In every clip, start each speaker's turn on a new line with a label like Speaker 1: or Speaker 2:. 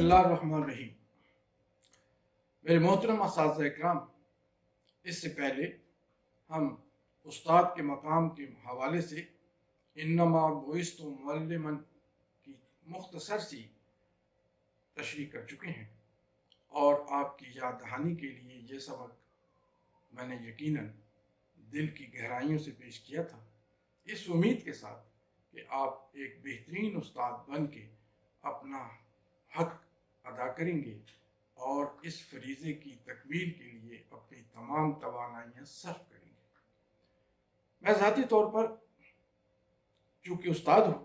Speaker 1: बिस्मिल्लाह रहमान रहीम। मेरे मोहतरम असातिज़ा इकराम, इससे पहले हम उस्ताद के मकाम के हवाले से इन्नमा बुइस्तु मुअल्लिमन की मुख्तसर सी तशरीह कर चुके हैं और आपकी याद दहानी के लिए ये सबक मैंने यकीनन दिल की गहराइयों से पेश किया था, इस उम्मीद के साथ कि आप एक बेहतरीन उस्ताद बन के अपना हक अदा करेंगे और इस फरीज़े की तकमील के लिए अपनी तमाम तवानाइयाँ सर्फ करेंगे। मैं ज़ाती तौर पर चूँकि उस्ताद हूँ,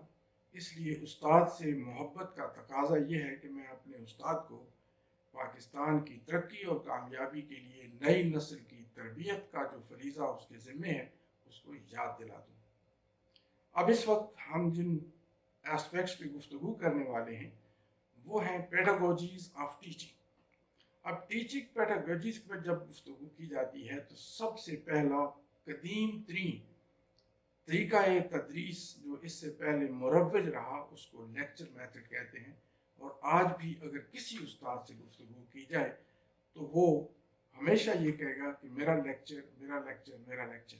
Speaker 1: इसलिए उस्ताद से मोहब्बत का तकाज़ा ये है कि मैं अपने उस्ताद को पाकिस्तान की तरक्की और कामयाबी के लिए नई नस्ल की तरबियत का जो फरीज़ा उसके ज़िम्मे है उसको याद दिला दूँ। अब इस वक्त हम जिन एस्पेक्ट्स पे गुफ्तगू करने वाले हैं वो हैं पेडागोजीज ऑफ टीचिंग। अब टीचिंग पेडागोजीज पर जब गुफ्तगू की जाती है तो सबसे पहला कदीम तरीन तरीका तदरीस जो इससे पहले मुरव्वज रहा उसको लेक्चर मेथड कहते हैं। और आज भी अगर किसी उस्ताद से गुफ्तगू की जाए तो वो हमेशा ये कहेगा कि मेरा लेक्चर मेरा लेक्चर मेरा लेक्चर।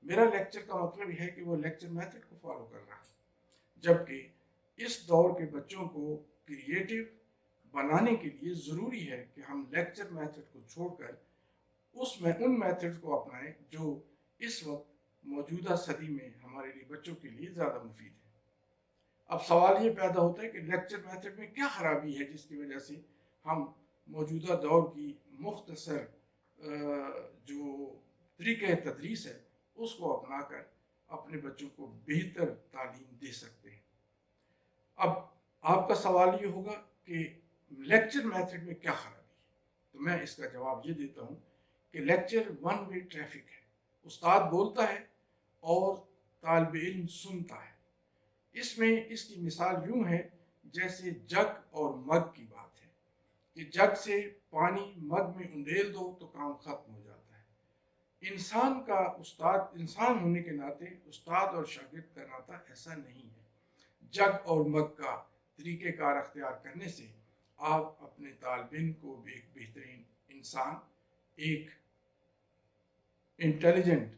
Speaker 1: मेरा लेक्चर का मतलब यह है कि वो लेक्चर मेथड को फॉलो कर रहा है, जबकि इस दौर के बच्चों को क्रिएटिव बनाने के लिए ज़रूरी है कि हम लेक्चर मेथड को छोड़कर उसमें उन मेथड्स को अपनाएं जो इस वक्त मौजूदा सदी में हमारे लिए बच्चों के लिए ज़्यादा मुफीद है। अब सवाल ये पैदा होता है कि लेक्चर मेथड में क्या ख़राबी है जिसकी वजह से हम मौजूदा दौर की मुख्तसर जो तरीक़े तदरीस है उसको अपनाकर अपने बच्चों को बेहतर तालीम दे सकते हैं। अब आपका सवाल ये होगा कि लेक्चर मेथड में क्या ख़राबी है, तो मैं इसका जवाब ये देता हूँ कि लेक्चर वन वे ट्रैफिक है। उस्ताद बोलता है और तालिब इल्म सुनता है। इसमें इसकी मिसाल यूँ है जैसे जग और मग की बात है कि जग से पानी मग में उंडेल दो तो काम ख़त्म हो जाता है। इंसान का उस्ताद इंसान होने के नाते उस्ताद और शागिर्द का नाता ऐसा नहीं है। जग और मग का तरीक़ेकार अख्तियार करने से आप अपने तालिब इल्म को एक बेहतरीन इंसान, एक इंटेलिजेंट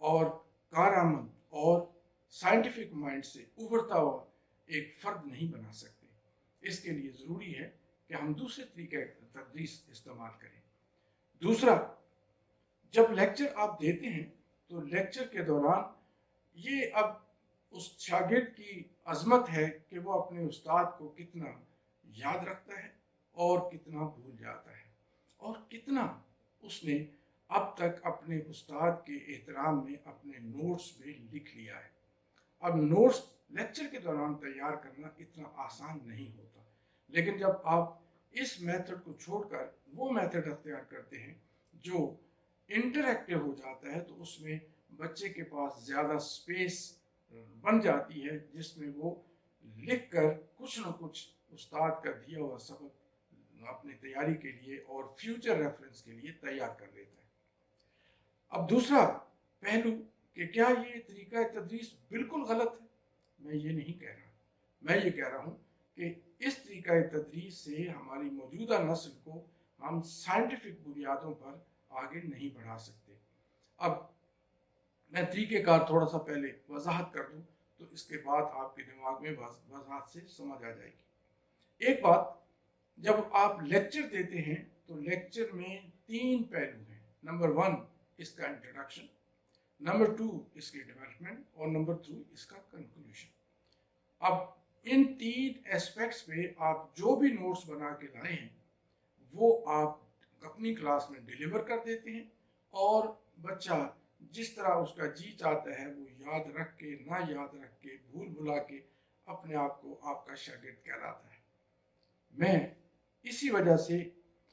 Speaker 1: और कारआमद और साइंटिफिक माइंड से उभरता हुआ एक फ़र्द नहीं बना सकते। इसके लिए ज़रूरी है कि हम दूसरे तरीके तदरीस इस्तेमाल करें। दूसरा, जब लेक्चर आप देते हैं तो लेक्चर के दौरान ये अब उस शागिर्द की अज़मत है कि वो अपने उस्ताद को कितना याद रखता है और कितना भूल जाता है और कितना उसने अब तक अपने उस्ताद के एहतराम में अपने नोट्स में लिख लिया है। अब नोट्स लेक्चर के दौरान तैयार करना इतना आसान नहीं होता, लेकिन जब आप इस मेथड को छोड़कर वो मेथड अख्तियार करते हैं जो इंटरैक्टिव हो जाता है तो उसमें बच्चे के पास ज़्यादा स्पेस बन जाती है जिसमें वो लिख कर कुछ न कुछ उस्ताद का दिया हुआ सबक अपनी तैयारी के लिए और फ्यूचर रेफरेंस के लिए तैयार कर लेता है। अब दूसरा पहलू कि क्या ये तरीका तदरीस बिल्कुल गलत है, मैं ये नहीं कह रहा। मैं ये कह रहा हूँ कि इस तरीका तदरीस से हमारी मौजूदा नस्ल को हम साइंटिफिक बुनियादों पर आगे नहीं बढ़ा सकते। अब मैं तरीक़ेकार थोड़ा सा पहले वजाहत कर दूँ तो इसके बाद आपके दिमाग में वजाहत से समझ आ जाएगी। एक बात, जब आप लेक्चर देते हैं तो लेक्चर में 3 पहलू हैं। नंबर 1 इसका इंट्रोडक्शन, नंबर 2 इसकी डेवलपमेंट और नंबर 3 इसका कंक्लूजन। अब इन 3 एस्पेक्ट्स पे आप जो भी नोट्स बना के लाए हैं वो आप अपनी क्लास में डिलीवर कर देते हैं और बच्चा जिस तरह उसका जी चाहता है वो याद रख के, ना याद रख के, भूल भुला के अपने आप को आपका शागिर्द कहलाता है। मैं इसी वजह से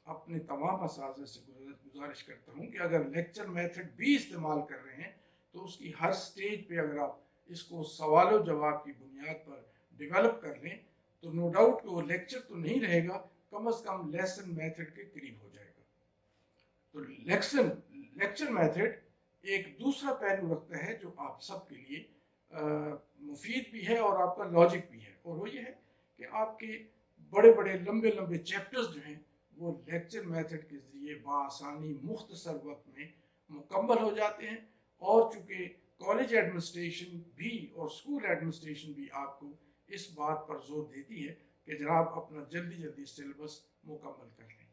Speaker 1: अपने तमाम असातिज़ा से गुजारिश करता हूँ कि अगर लेक्चर मेथड भी इस्तेमाल कर रहे हैं तो उसकी हर स्टेज पे अगर आप इसको सवाल और जवाब की बुनियाद पर डेवलप कर लें तो नो डाउट कि वो लेक्चर तो नहीं रहेगा, कम अज़ कम लेसन मेथड के करीब हो जाएगा। तो लेक्चर मेथड एक दूसरा पहलू रखता है जो आप सब के लिए मुफीद भी है और आपका लॉजिक भी है, और वो ये है कि आपके بڑے بڑے لمبے لمبے چیپٹرز جو ہیں وہ لیکچر میتھڈ کے ذریعے بآسانی مختصر وقت میں مکمل ہو جاتے ہیں. اور چونکہ کالج ایڈمنسٹریشن بھی اور اسکول ایڈمنسٹریشن بھی آپ کو اس بات پر زور دیتی ہے کہ جناب اپنا جلدی جلدی سلیبس مکمل کر لیں.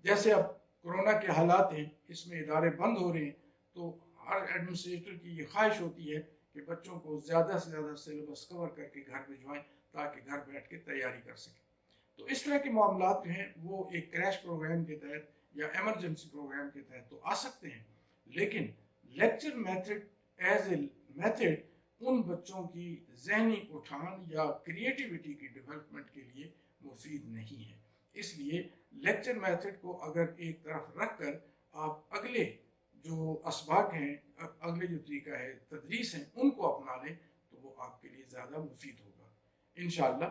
Speaker 1: جیسے اب کرونا کے حالات ہیں، اس میں ادارے بند ہو رہے ہیں، تو ہر ایڈمنسٹریٹر کی یہ خواہش ہوتی ہے کہ بچوں کو زیادہ سے زیادہ سلیبس کور کر کے گھر بھجوائیں تاکہ گھر بیٹھ کے تیاری کر سکیں. تو اس طرح کے معاملات جو ہیں وہ ایک کریش پروگرام کے تحت یا ایمرجنسی پروگرام کے تحت تو آ سکتے ہیں، لیکن lecture method as a method ان بچوں کی ذہنی اٹھان یا کریٹیوٹی کی ڈیولپمنٹ کے لیے مفید نہیں ہے. اس لیے لیکچر میتھڈ کو اگر ایک طرف رکھ کر آپ اگلے جو اسباق ہیں، اگلے جو طریقہ ہے تدریس ہیں، ان کو اپنا لیں تو وہ آپ کے لیے زیادہ مفید ہوگا. انشاءاللہ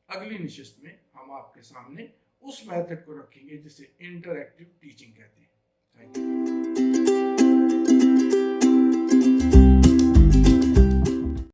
Speaker 1: اگلی نشست میں ہم آپ کے سامنے اس میتھڈ کو رکھیں گے جسے انٹر ایکٹیو ٹیچنگ کہتے ہیں. Thank you.